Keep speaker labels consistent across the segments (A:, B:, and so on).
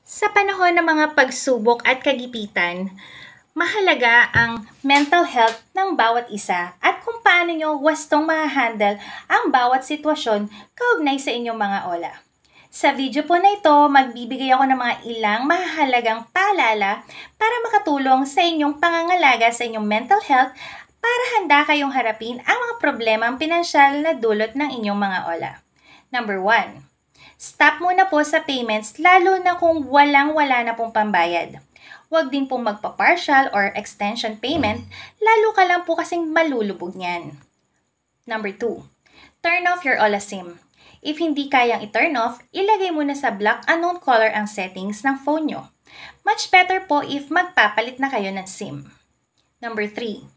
A: Sa panahon ng mga pagsubok at kagipitan, mahalaga ang mental health ng bawat isa at kung paano nyo wastong ma-handle ang bawat sitwasyon kaugnay sa inyong mga ola. Sa video po na ito, magbibigay ako ng mga ilang mahalagang paalala para makatulong sa inyong pangangalaga sa inyong mental health para handa kayong harapin ang mga problemang pinansyal na dulot ng inyong mga ola. Number 1. Stop muna po sa payments lalo na kung walang-wala na pong pambayad. Huwag din pong magpa-partial or extension payment, lalo ka lang po kasing malulubog niyan. Number 2. Turn off your Ola SIM. If hindi kayang i-turn off, ilagay muna sa block unknown caller ang settings ng phone nyo. Much better po if magpapalit na kayo ng SIM. Number 3.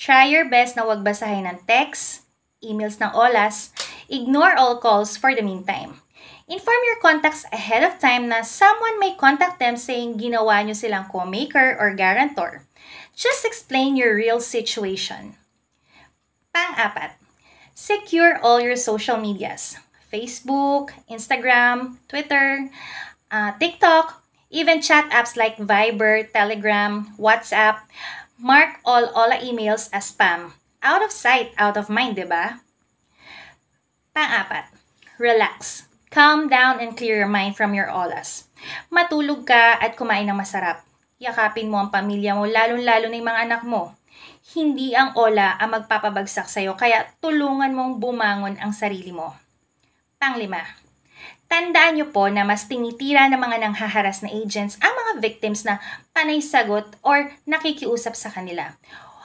A: Try your best na huwag basahin ng text, emails ng Olas, ignore all calls for the meantime. Inform your contacts ahead of time na someone may contact them saying ginawa nyo silang co-maker or guarantor. Just explain your real situation. Pang-apat, secure all your social medias. Facebook, Instagram, Twitter, TikTok, even chat apps like Viber, Telegram, WhatsApp. Mark all Ola emails as spam. Out of sight, out of mind, diba? Pang-apat, relax. Calm down and clear your mind from your olas. Matulog ka at kumain ng masarap. Yakapin mo ang pamilya mo, lalong-lalo na yung mga anak mo. Hindi ang ola ang magpapabagsak sa'yo, kaya tulungan mong bumangon ang sarili mo. Panglima, tandaan nyo po na mas tinitira ng mga nanghaharas na agents ang mga victims na panay sagot or nakikiusap sa kanila.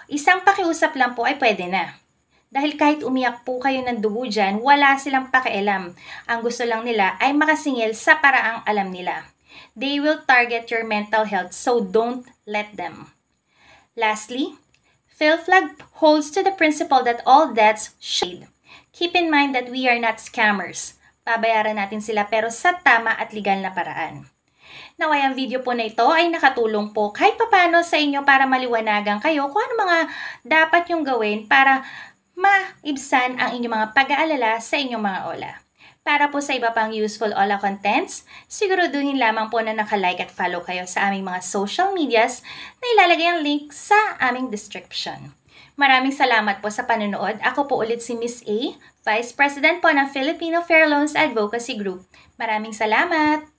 A: Isang pakiusap lang po ay pwede na. Dahil kahit umiyak po kayo ng dugo dyan, wala silang pakialam. Ang gusto lang nila ay makasingil sa paraang alam nila. They will target your mental health, so don't let them. Lastly, PhilFlag holds to the principle that all debts should. Keep in mind that we are not scammers. Pabayaran natin sila pero sa tama at legal na paraan. Naway ang video po na ito ay nakatulong po kahit papano sa inyo para maliwanagan kayo kung ano mga dapat yung gawin para maibsan ang inyong mga pag-aalala sa inyong mga ola. Para po sa iba pang useful ola contents, siguraduhin lamang po na naka-like at follow kayo sa aming mga social medias na ilalagay ang link sa aming description. Maraming salamat po sa panonood. Ako po ulit si Miss A, Vice President po ng Filipino Fair Loans Advocacy Group. Maraming salamat!